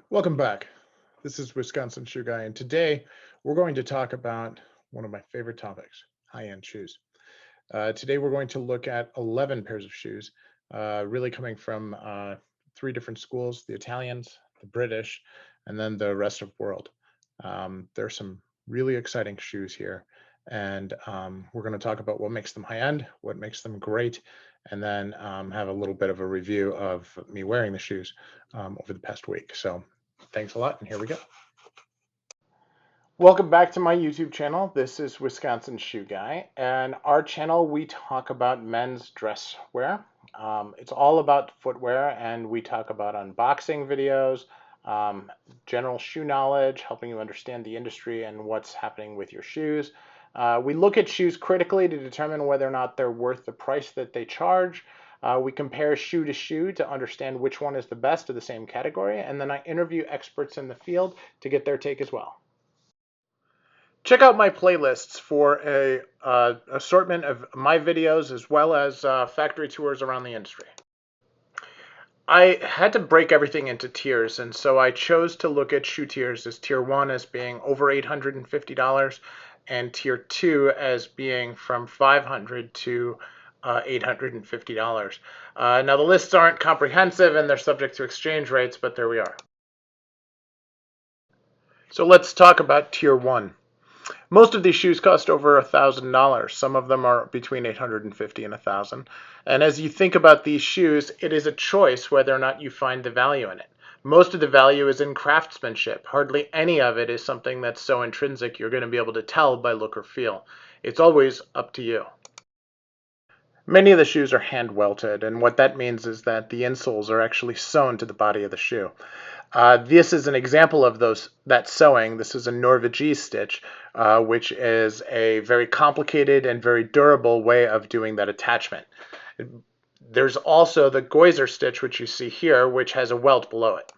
Welcome back. This is Wisconsin Shoe Guy, and today we're going to talk about one of my favorite topics, high-end shoes. Today we're going to look at 11 pairs of shoes, really coming from three different schools, the Italians, the British, and then the rest of the world. There's some really exciting shoes here, and we're going to talk about what makes them high-end, what makes them great, and then have a little bit of a review of me wearing the shoes over the past week. So thanks a lot, and here we go. Welcome back to my YouTube channel. This is Wisconsin Shoe Guy, and our channel we talk about men's dress wear. It's all about footwear, and we talk about unboxing videos, general shoe knowledge, helping you understand the industry and what's happening with your shoes. We look at shoes critically to determine whether or not they're worth the price that they charge. We compare shoe to shoe to understand which one is the best of the same category, and then I interview experts in the field to get their take as well. Check out my playlists for a assortment of my videos as well as factory tours around the industry. I had to break everything into tiers, and so I chose to look at shoe tiers as tier 1 as being over $850 and tier 2 as being from $500 to $850. Now the lists aren't comprehensive and they're subject to exchange rates, but there we are. So let's talk about tier 1. Most of these shoes cost over $1,000. Some of them are between $850 and $1,000. And as you think about these shoes, it is a choice whether or not you find the value in it. Most of the value is in craftsmanship. Hardly any of it is something that's so intrinsic you're going to be able to tell by look or feel. It's always up to you. Many of the shoes are hand welted, and what that means is that the insoles are actually sewn to the body of the shoe. This is an example of that sewing. This is a Norvegese stitch, which is a very complicated and very durable way of doing that attachment. There's also the Geuser stitch, which you see here, which has a welt below it.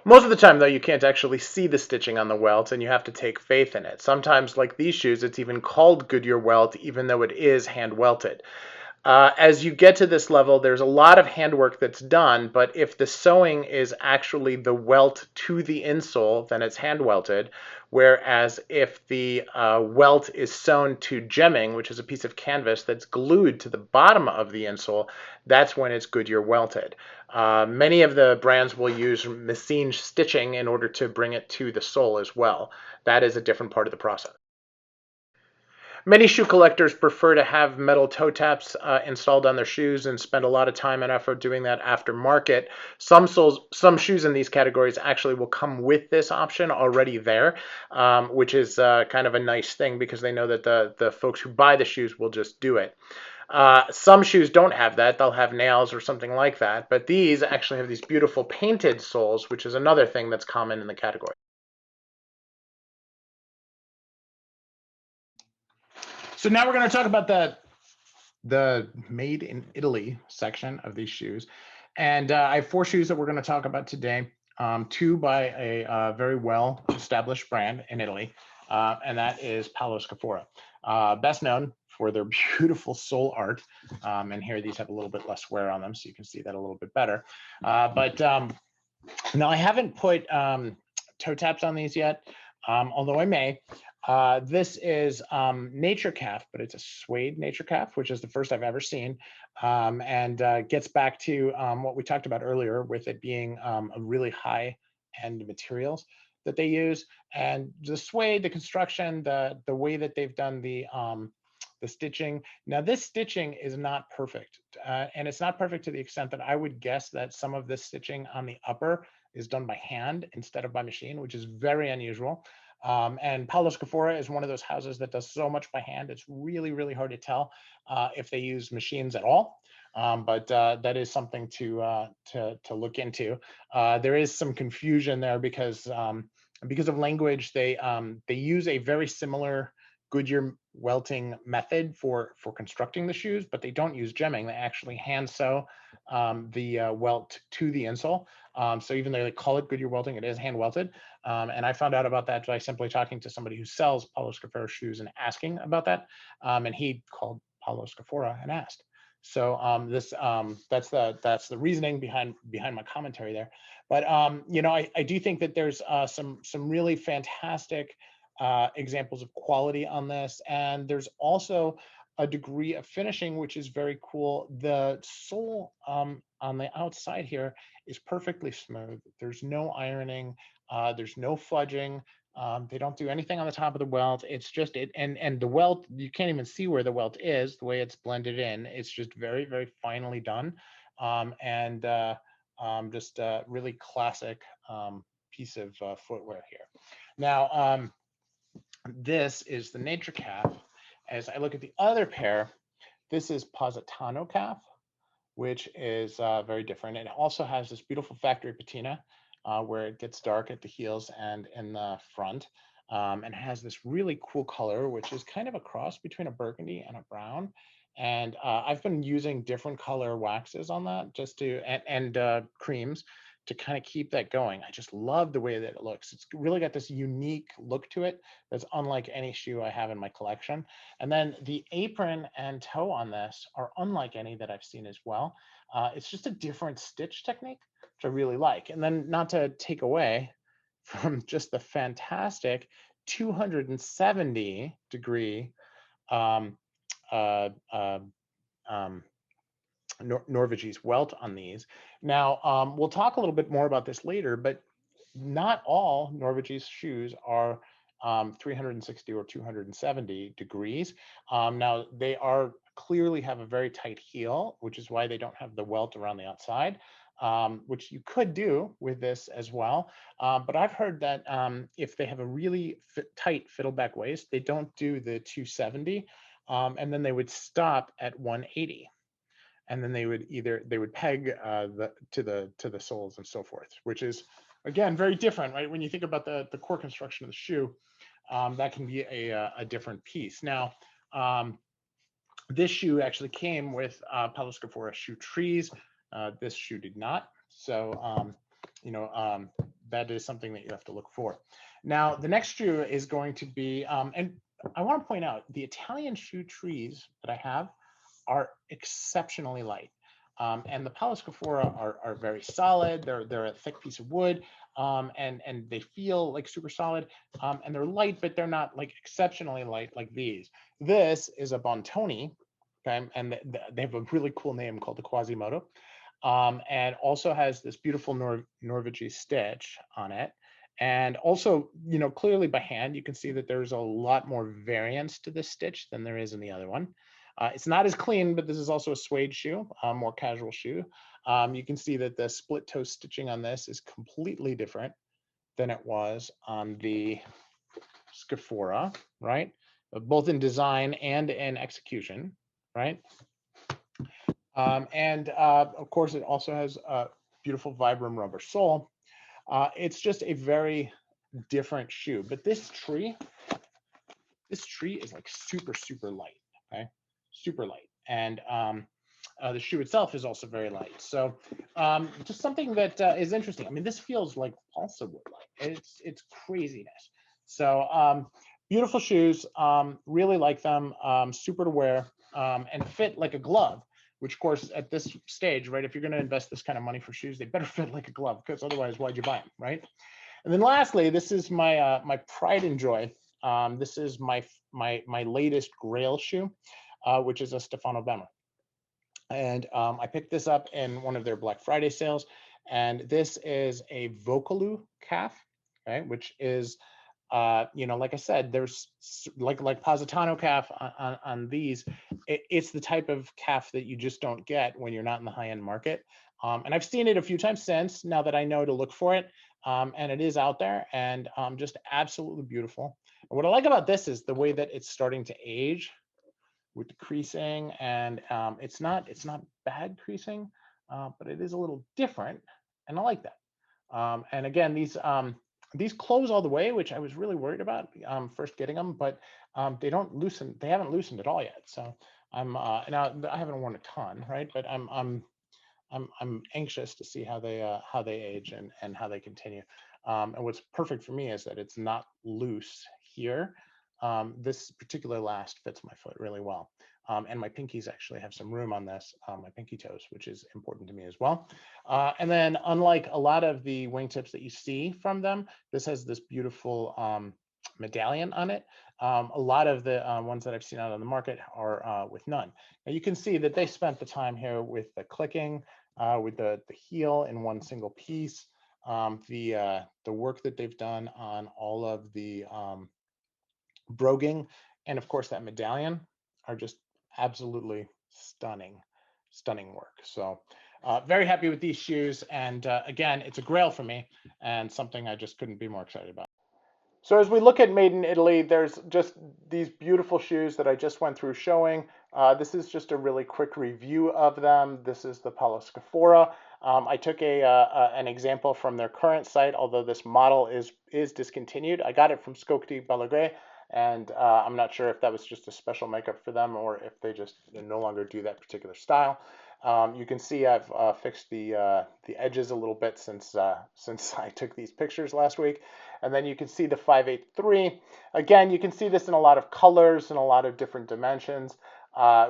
Most of the time, though, you can't actually see the stitching on the welt, and you have to take faith in it. Sometimes, like these shoes, it's even called Goodyear welt, even though it is hand welted. As you get to this level, there's a lot of handwork that's done, but if the sewing is actually the welt to the insole, then it's hand welted. Whereas if the welt is sewn to gemming, which is a piece of canvas that's glued to the bottom of the insole, that's when it's Goodyear welted. Many of the brands will use machine stitching in order to bring it to the sole as well. That is a different part of the process. Many shoe collectors prefer to have metal toe taps installed on their shoes and spend a lot of time and effort doing that aftermarket. Some shoes in these categories actually will come with this option already there, which is kind of a nice thing because they know that the folks who buy the shoes will just do it. Some shoes don't have that. They'll have nails or something like that, but these actually have these beautiful painted soles, which is another thing that's common in the category. So now we're going to talk about the made in Italy section of these shoes. And I have 4 shoes that we're going to talk about today. 2 by a very well established brand in Italy, and that is Paolo Scaffora. Best known for their beautiful sole art. And here these have a little bit less wear on them, so you can see that a little bit better. But now I haven't put toe taps on these yet, although I may. This is Nature Calf, but it's a suede Nature Calf, which is the first I've ever seen, and gets back to what we talked about earlier with it being a really high-end materials that they use. And the suede, the construction, the way that they've done the stitching. Now, this stitching is not perfect, and it's not perfect to the extent that I would guess that some of this stitching on the upper is done by hand instead of by machine, which is very unusual. And Paolo Scaffora is one of those houses that does so much by hand. It's really, really hard to tell if they use machines at all. But that is something to look into. There is some confusion there because of language. They use a very similar Goodyear welting method for constructing the shoes, but they don't use gemming. They actually hand sew the welt to the insole. So even though they call it Goodyear welting, it is hand welted. And I found out about that by simply talking to somebody who sells Paolo Scaffora shoes and asking about that. And he called Paolo Scaffora and asked. So that's the reasoning behind my commentary there. But you know, I do think that there's some really fantastic examples of quality on this, and there's also a degree of finishing which is very cool. The sole on the outside here is perfectly smooth. There's no ironing. There's no fudging. They don't do anything on the top of the welt. It's just it, and the welt, you can't even see where the welt is. The way it's blended in, it's just very, very finely done, and just a really classic piece of footwear here. Now, this is the Nature Calf. As I look at the other pair, this is Positano Calf, which is very different. It also has this beautiful factory patina where it gets dark at the heels and in the front, and has this really cool color, which is kind of a cross between a burgundy and a brown. And I've been using different color waxes on that just to, and creams to kind of keep that going. I just love the way that it looks. It's really got this unique look to it that's unlike any shoe I have in my collection. And then the apron and toe on this are unlike any that I've seen as well. It's just a different stitch technique, which I really like. And then, not to take away from just the fantastic 270-degree um, uh, uh, um, Norvegese welt on these. Now, we'll talk a little bit more about this later, but not all Norvegese shoes are 360 or 270 degrees. Now, they are clearly have a very tight heel, which is why they don't have the welt around the outside, which you could do with this as well. But I've heard that if they have a really tight fiddleback waist, they don't do the 270, and then they would stop at 180. And then they would peg to the soles and so forth, which is again very different, right? When you think about the core construction of the shoe, that can be a different piece. Now, this shoe actually came with Paulo Scafora shoe trees. This shoe did not. So, you know, that is something that you have to look for. Now, the next shoe is going to be, and I want to point out the Italian shoe trees that I have are exceptionally light. And the Paulo Scafora are very solid. They're a thick piece of wood, and they feel like super solid. And they're light, but they're not like exceptionally light like these. This is a Bontoni, okay, and they have a really cool name called the Quasimodo, and also has this beautiful Norvegese stitch on it. And also, you know, clearly by hand, you can see that there's a lot more variance to this stitch than there is in the other one. It's not as clean, but this is also a suede shoe, more casual shoe. You can see that the split toe stitching on this is completely different than it was on the Scafora, right? Both in design and in execution, right? And of course, it also has a beautiful Vibram rubber sole. It's just a very different shoe. But this tree is like super, super light, okay? Super light. And the shoe itself is also very light. So just something that is interesting. I mean, this feels like balsa wood light. It's craziness. So beautiful shoes, really like them, super to wear, and fit like a glove, which of course at this stage, right, if you're going to invest this kind of money for shoes, they better fit like a glove, because otherwise why'd you buy them, right? And then lastly, this is my my pride and joy. This is my latest Grail shoe, which is a Stefano Bemer. And I picked this up in one of their Black Friday sales. And this is a Vocaloo calf, okay, which is, you know, like I said, there's like Positano calf on these. It's the type of calf that you just don't get when you're not in the high-end market. And I've seen it a few times since, now that I know to look for it. And it is out there, and just absolutely beautiful. And what I like about this is the way that it's starting to age with the creasing, and it's not bad creasing, but it is a little different, and I like that. And again, these close all the way, which I was really worried about first getting them, but they don't loosen. They haven't loosened at all yet. So I'm now I haven't worn a ton, right? But I'm anxious to see how they age and how they continue. And what's perfect for me is that it's not loose here. This particular last fits my foot really well. and my pinkies actually have some room on this, my pinky toes, which is important to me as well. And then unlike a lot of the wingtips that you see from them, this has this beautiful medallion on it. A lot of the ones that I've seen out on the market are with none. Now you can see that they spent the time here with the clicking, with the heel in one single piece, the work that they've done on all of the broguing, and of course that medallion are just absolutely stunning work. So very happy with these shoes, and again, it's a grail for me and something I just couldn't be more excited about. So as we look at Made in Italy, there's just these beautiful shoes that I just went through showing. This is just a really quick review of them. This is the Palo Scafora. I took an example from their current site, although this model is discontinued. I got it from Skoaktiebolaget, and I'm not sure if that was just a special makeup for them or if they just no longer do that particular style. You can see I've fixed the edges a little bit since I took these pictures last week. And then you can see the 583. Again, you can see this in a lot of colors and a lot of different dimensions.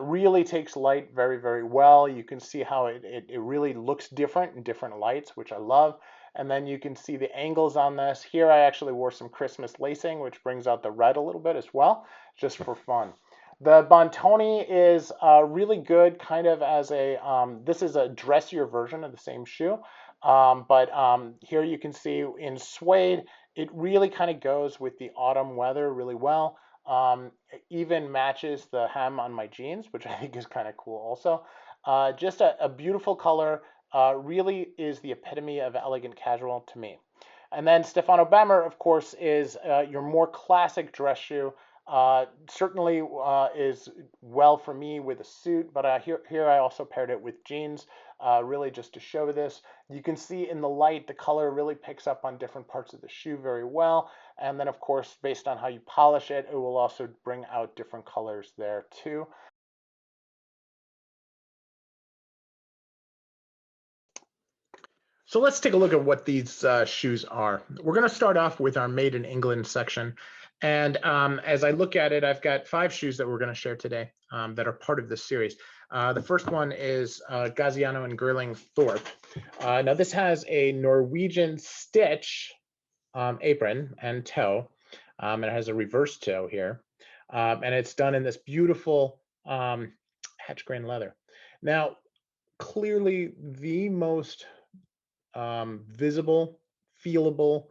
Really takes light very, very well. You can see how it really looks different in different lights, which I love. And then you can see the angles on this. Here I actually wore some Christmas lacing, which brings out the red a little bit as well, just for fun. The Bontoni is really good, kind of as this is a dressier version of the same shoe. But here you can see in suede, it really kind of goes with the autumn weather really well. It even matches the hem on my jeans, which I think is kind of cool also. Just a beautiful color, really is the epitome of elegant casual to me. And then Stefano Bemer, of course, is your more classic dress shoe. Certainly is well for me with a suit, but here I also paired it with jeans, really just to show this. You can see in the light, the color really picks up on different parts of the shoe very well. And then, of course, based on how you polish it, it will also bring out different colors there too. So let's take a look at what these shoes are. We're going to start off with our Made in England section. And as I look at it, I've got 5 shoes that we're going to share today that are part of this series. The first one is Gaziano and Girling Thorpe. Now this has a Norwegian stitch apron and toe, and it has a reverse toe here. And it's done in this beautiful hatch grain leather. Now, clearly the most visible, feelable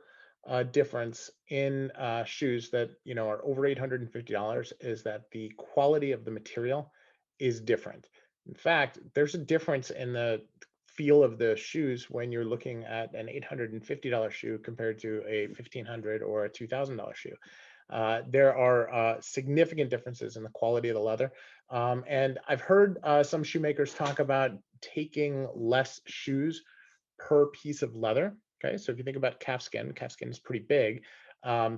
difference in shoes that are over $850 is that the quality of the material is different. In fact, there's a difference in the feel of the shoes when you're looking at an $850 shoe compared to a $1,500 or a $2,000 shoe. There are significant differences in the quality of the leather. And I've heard some shoemakers talk about taking less shoes per piece of leather. Okay, so if you think about calfskin is pretty big.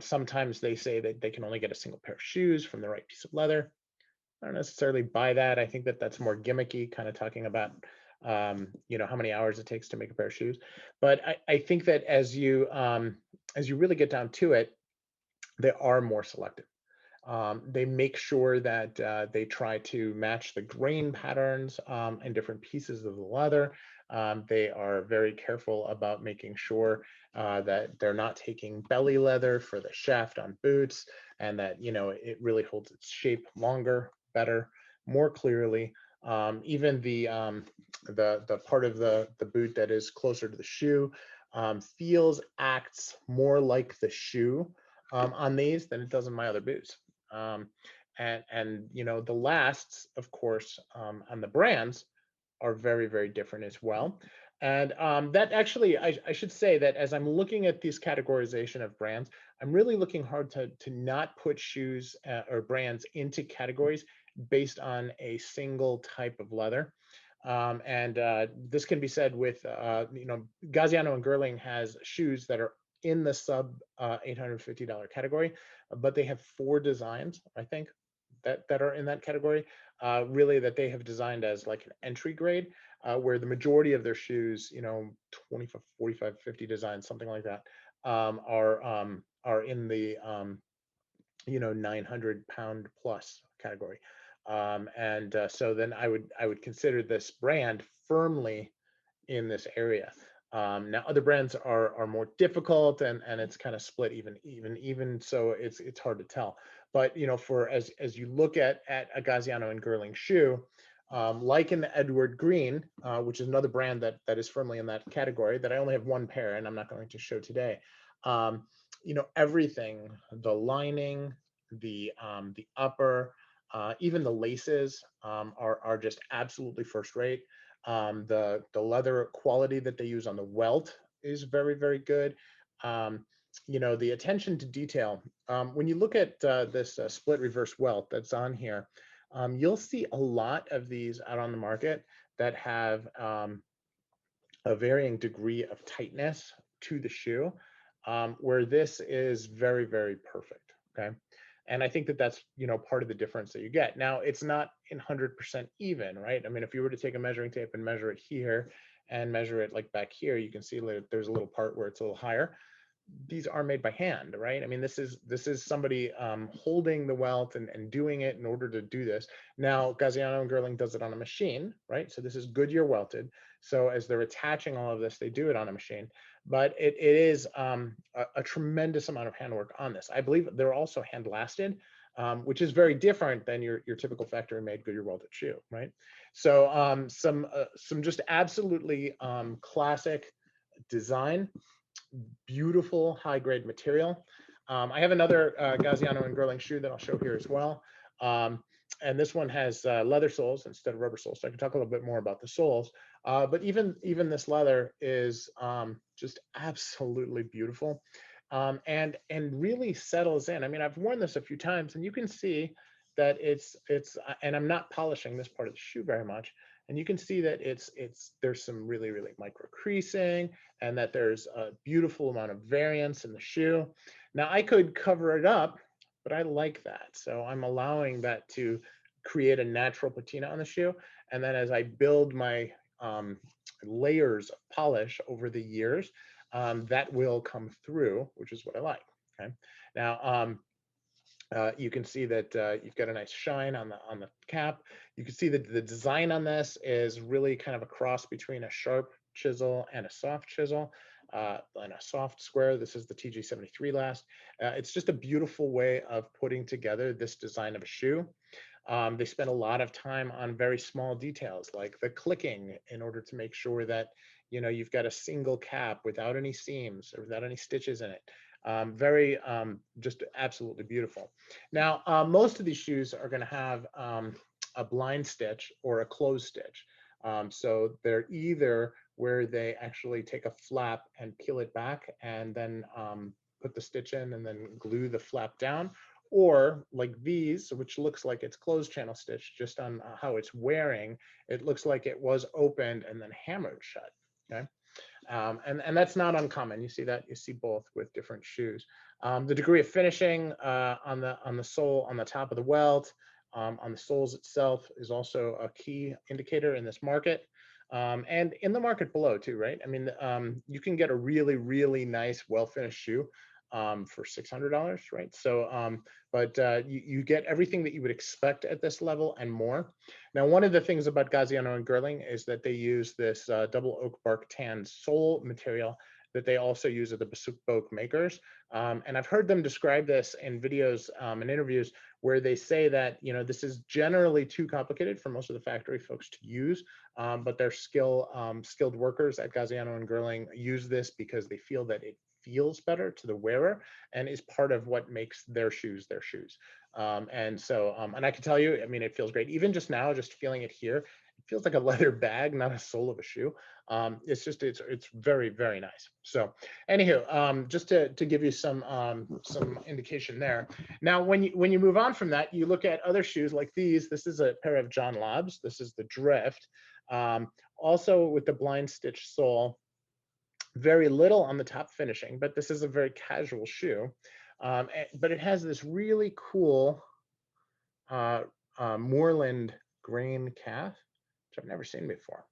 Sometimes they say that they can only get a single pair of shoes from the right piece of leather. I don't necessarily buy that. I think that that's more gimmicky, kind of talking about how many hours it takes to make a pair of shoes. But I think that as you really get down to it, they are more selective. They make sure that they try to match the grain patterns in different pieces of the leather. They are very careful about making sure that they're not taking belly leather for the shaft on boots, and that it really holds its shape longer, better, more clearly. Even the part of the boot that is closer to the shoe feels, acts more like the shoe on these than it does in my other boots. And the lasts, of course, on the brands are very, very different as well. And that actually, I should say that as I'm looking at this categorization of brands, I'm really looking hard to not put shoes or brands into categories based on a single type of leather. And this can be said with, Gaziano and Girling has shoes that are in the sub $850 category, but they have 4 designs, I think, that are in that category, really that they have designed as like an entry grade, where the majority of their shoes, 25, 45, 50 designs, something like that, are in the 900 pound plus category. So then I would consider this brand firmly in this area. Now other brands are more difficult, and it's kind of split even so it's hard to tell. But for as you look at a Gaziano and Girling shoe, like in the Edward Green, which is another brand that is firmly in that category, that I only have one pair and I'm not going to show today. Everything, the lining, the upper, even the laces, are just absolutely first rate. The leather quality that they use on the welt is very, very good. The attention to detail. When you look at this split reverse welt that's on here, you'll see a lot of these out on the market that have a varying degree of tightness to the shoe, where this is very, very perfect. Okay. And I think that that's, part of the difference that you get. Now, it's not in 100% even, right? I mean, if you were to take a measuring tape and measure it here and measure it like back here, you can see that there's a little part where it's a little higher. These are made by hand, right? I mean, this is somebody holding the welt and doing it in order to do this. Now, Gaziano and Girling does it on a machine, right? So this is Goodyear welted. So as they're attaching all of this, they do it on a machine. But it is a tremendous amount of handwork on this. I believe they're also hand lasted, which is very different than your typical factory made Goodyear welded shoe, right? So some just absolutely classic design, beautiful high grade material. I have another Gaziano and Girling shoe that I'll show here as well. And this one has leather soles instead of rubber soles. So I can talk a little bit more about the soles. But even this leather is just absolutely beautiful, and really settles in. I mean, I've worn this a few times, and you can see that it's and I'm not polishing this part of the shoe very much, and you can see that there's some really, really micro creasing, and that there's a beautiful amount of variance in the shoe. Now I could cover it up, but I like that, so I'm allowing that to create a natural patina on the shoe. And then as I build my layers of polish over the years, that will come through, which is what I like. Okay. Now, you can see that you've got a nice shine on the cap. You can see that the design on this is really kind of a cross between a sharp chisel and a soft chisel, and a soft square. This is the TG73 last. It's just a beautiful way of putting together this design of a shoe. They spend a lot of time on very small details like the clicking, in order to make sure that you've got a single cap without any seams or without any stitches in it. Very just absolutely beautiful. Now, most of these shoes are going to have a blind stitch or a closed stitch. So they're either where they actually take a flap and peel it back and then put the stitch in and then glue the flap down, or like these, which looks like it's closed channel stitch. Just on how it's wearing, it looks like it was opened and then hammered shut. Okay. And that's not uncommon. You see both with different shoes. The degree of finishing on the sole, on the top of the welt, on the soles itself, is also a key indicator in this market, and in the market below too, right? I mean, you can get a really, really nice, well-finished shoe for $600, right? So, but you get everything that you would expect at this level and more. Now, one of the things about Gaziano and Girling is that they use this double oak bark tan sole material that they also use at the bespoke makers. And I've heard them describe this in videos and interviews, where they say that this is generally too complicated for most of the factory folks to use, but their skilled workers at Gaziano and Girling use this because they feel that it feels better to the wearer and is part of what makes their shoes their shoes. And so, and I can tell you, I mean, it feels great. Even just now, just feeling it here, it feels like a leather bag, not a sole of a shoe. It's very, very nice. So anywho, just to give you some indication there. Now, when you move on from that, you look at other shoes like these. This is a pair of John Lobb's. This is the Drift, also with the blind stitch sole. Very little on the top finishing, but this is a very casual shoe. But it has this really cool moorland grain calf, which I've never seen before.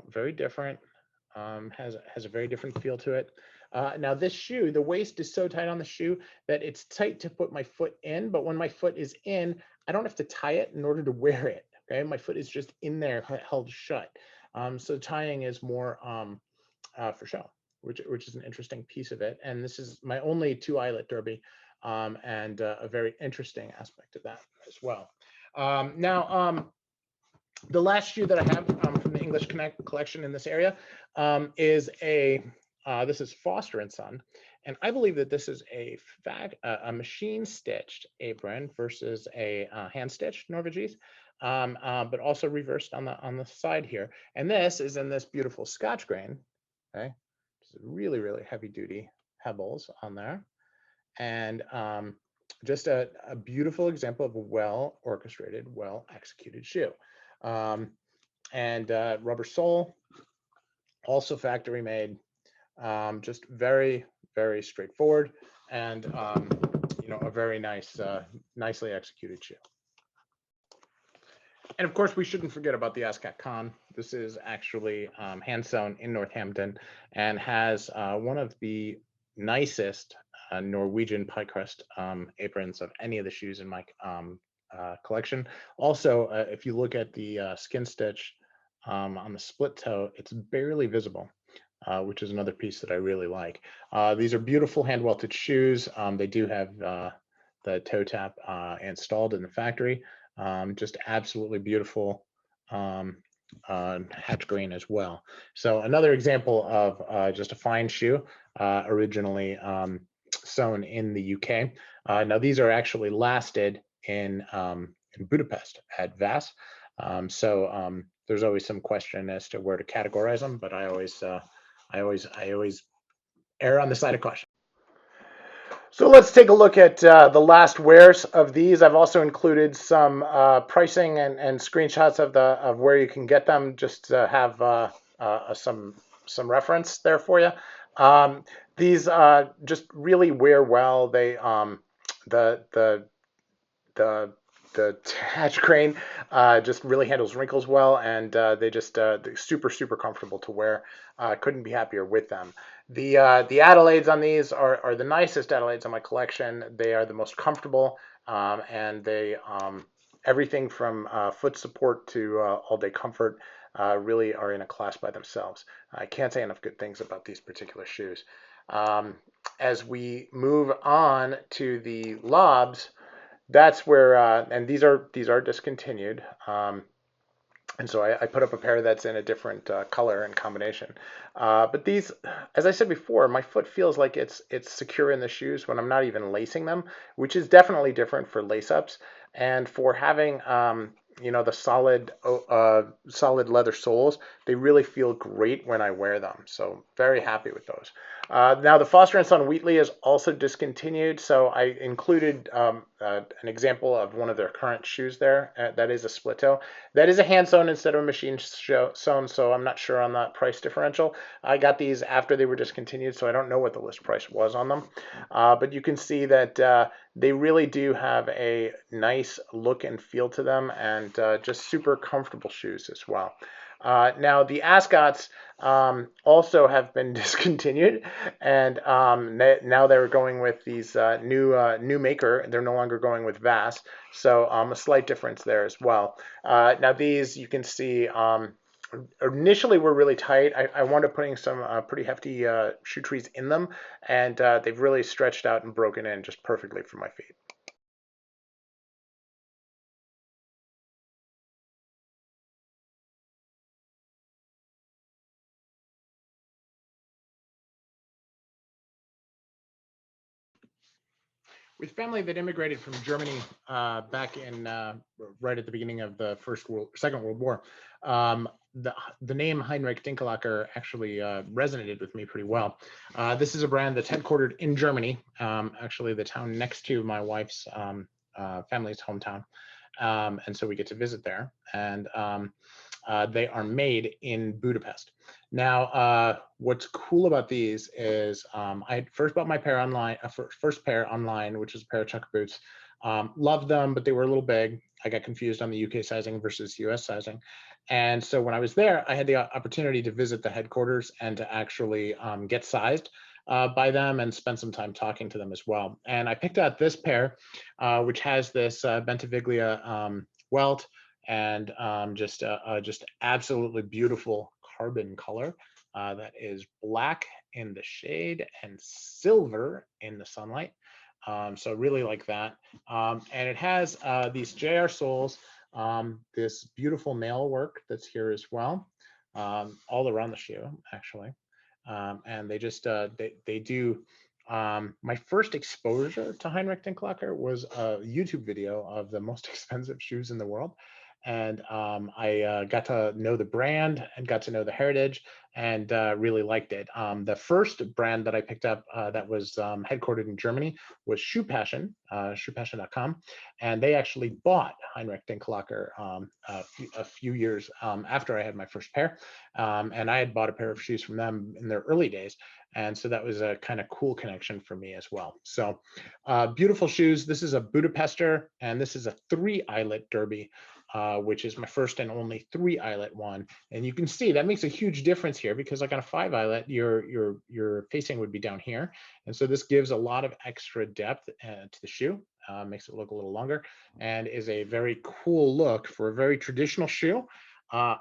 Very different. Has a very different feel to it. Now this shoe, the waist is so tight on the shoe that it's tight to put my foot in, but when my foot is in, I don't have to tie it in order to wear it. Okay, my foot is just in there held shut. So tying is more for show, which is an interesting piece of it. And this is my only 2 eyelet derby, and a very interesting aspect of that as well. Now, the last shoe that I have from the English Connect collection in this area is this is Foster and Son, and I believe that this is a machine stitched apron versus a hand stitched Norvegese, but also reversed on the side here. And this is in this beautiful Scotch grain. Okay, just really heavy duty pebbles on there, and just a beautiful example of a well orchestrated, well executed shoe. And rubber sole, also factory made, just very straightforward, and a very nicely executed shoe. And of course, we shouldn't forget about the Ascot Con. This is actually hand sewn in Northampton and has one of the nicest Norwegian pie crust aprons of any of the shoes in my collection. Also, if you look at the skin stitch on the split toe, it's barely visible, which is another piece that I really like. These are beautiful hand welted shoes. They do have the toe tap installed in the factory. Just absolutely beautiful hatch green as well. So another example of just a fine shoe, originally sewn in the UK. Now these are actually lasted in Budapest at Vass. So there's always some question as to where to categorize them, but I always err on the side of caution. So let's take a look at the last wears of these. I've also included some pricing and screenshots of where you can get them, just to have some reference there for you. These just really wear well. They the hatch crane just really handles wrinkles well, and they're super comfortable to wear. Couldn't be happier with them. The Adelaides on these are the nicest Adelaides on my collection. They are the most comfortable, and they everything from foot support to all-day comfort really are in a class by themselves. I can't say enough good things about these particular shoes. As we move on to the Lobbs, that's where, and these are discontinued. And so I put up a pair that's in a different color and combination. But these, as I said before, my foot feels like it's secure in the shoes when I'm not even lacing them, which is definitely different for lace-ups. And for having the solid leather soles, they really feel great when I wear them. So very happy with those. Now the Foster & Son Wheatley is also discontinued, so I included an example of one of their current shoes there. That is a split toe. That is a hand sewn instead of a machine sewn, so I'm not sure on that price differential. I got these after they were discontinued, so I don't know what the list price was on them. But you can see that they really do have a nice look and feel to them, and just super comfortable shoes as well. Now the Ascots also have been discontinued, and now they're going with these new maker. They're no longer going with Vass, so a slight difference there as well. Now these, you can see, initially were really tight. I wound up putting some pretty hefty shoe trees in them, and they've really stretched out and broken in just perfectly for my feet. With family that immigrated from Germany back in right at the beginning of the Second World War, the name Heinrich Dinkelacker actually resonated with me pretty well. This is a brand that's headquartered in Germany, actually the town next to my wife's family's hometown, and so we get to visit there. And they are made in Budapest. Now, what's cool about these is I first bought my pair online, first pair online, which is a pair of chukka boots. Loved them, but they were a little big. I got confused on the UK sizing versus US sizing. And so when I was there, I had the opportunity to visit the headquarters and to actually get sized. by them and spend some time talking to them as well. And I picked out this pair, which has this Bentiviglia welt and just absolutely beautiful carbon color that is black in the shade and silver in the sunlight. So really like that. And it has these JR soles, this beautiful nail work that's here as well, all around the shoe actually. And they do. My first exposure to Heinrich Dinklacker was a YouTube video of the most expensive shoes in the world. And I got to know the brand and got to know the heritage and really liked it. The first brand that I picked up that was headquartered in Germany was shoepassion.com. And they actually bought Heinrich Dinklacker a few years after I had my first pair. And I had bought a pair of shoes from them in their early days. And so that was a kind of cool connection for me as well. So beautiful shoes. This is a Budapester, and this is a 3-eyelet derby, which is my first and only 3-eyelet one. And you can see that makes a huge difference here because like on a 5-eyelet, your facing would be down here. And so this gives a lot of extra depth to the shoe, makes it look a little longer, and is a very cool look for a very traditional shoe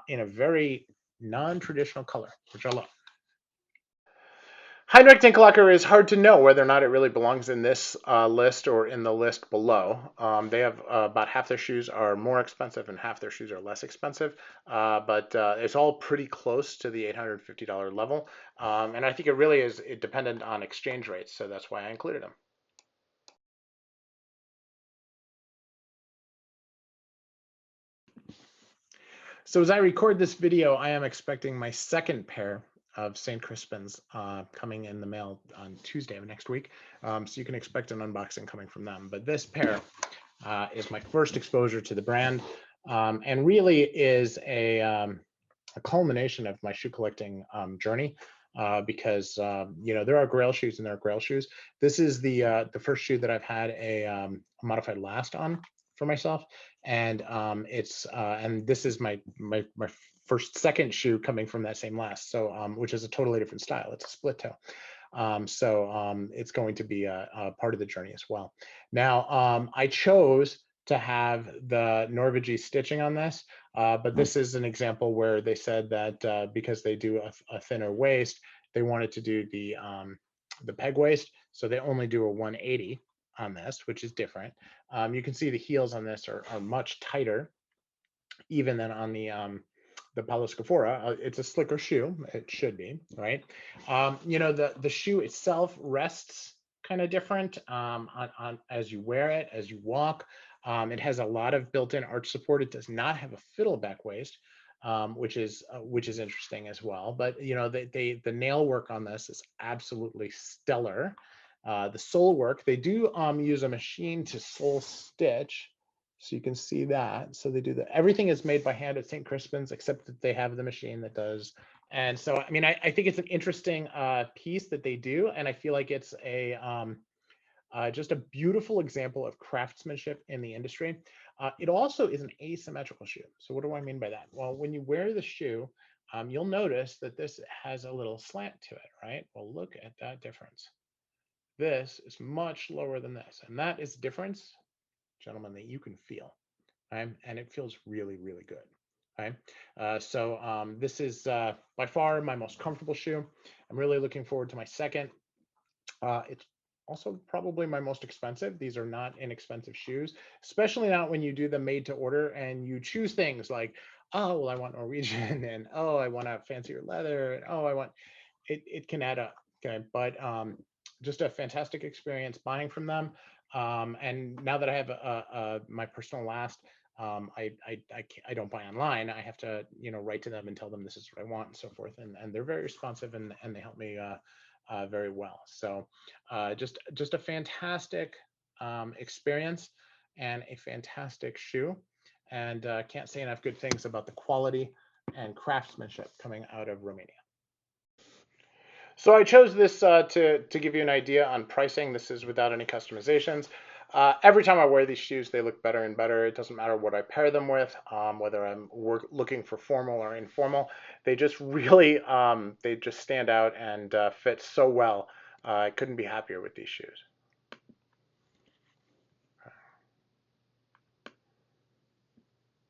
in a very non-traditional color, which I love. Heinrich Dinklacker is hard to know whether or not it really belongs in this list or in the list below. They have about half their shoes are more expensive and half their shoes are less expensive, but it's all pretty close to the $850 level. And I think it really is dependent on exchange rates, so that's why I included them. So as I record this video, I am expecting my second pair of St. Crispin's coming in the mail on Tuesday of next week. So you can expect an unboxing coming from them. But this pair is my first exposure to the brand and really is a culmination of my shoe collecting journey. Because you know, there are Grail shoes and there are Grail shoes. This is the first shoe that I've had a modified last on for myself, and and this is my second shoe coming from that same last. So which is a totally different style. It's a split toe. It's going to be a part of the journey as well. Now I chose to have the Norvegi stitching on this, but this is an example where they said that because they do a thinner waist, they wanted to do the peg waist, so they only do a 180 on this, which is different. You can see the heels on this are much tighter, even than on the Palo Scafora. It's a slicker shoe. It should be, right? You know, the shoe itself rests kind of different on as you wear it, as you walk. It has a lot of built-in arch support. It does not have a fiddle back waist, which is interesting as well. But you know, the nail work on this is absolutely stellar. The sole work, they do use a machine to sole stitch. So you can see that. So they do that. Everything is made by hand at St. Crispin's, except that they have the machine that does. And so, I mean, I think it's an interesting piece that they do. And I feel like it's a just a beautiful example of craftsmanship in the industry. It also is an asymmetrical shoe. So what do I mean by that? Well, when you wear the shoe, you'll notice that this has a little slant to it, right? Well, look at that difference. This is much lower than this. And that is a difference, gentlemen, that you can feel. Right? And it feels really, really good. Right? This is by far my most comfortable shoe. I'm really looking forward to my second. It's also probably my most expensive. These are not inexpensive shoes, especially not when you do the made to order and you choose things like, oh, well, I want Norwegian, and oh, I want a fancier leather, and oh, I want it can add up. Okay, but just a fantastic experience buying from them. And now that I have my personal last, I don't buy online. I have to, you know, write to them and tell them this is what I want and so forth. And they're very responsive and they help me very well. So just a fantastic experience and a fantastic shoe. And can't say enough good things about the quality and craftsmanship coming out of Romania. So I chose this to give you an idea on pricing. This is without any customizations. Every time I wear these shoes, they look better and better. It doesn't matter what I pair them with, whether I'm looking for formal or informal. They just really, they just stand out and fit so well I couldn't be happier with these shoes.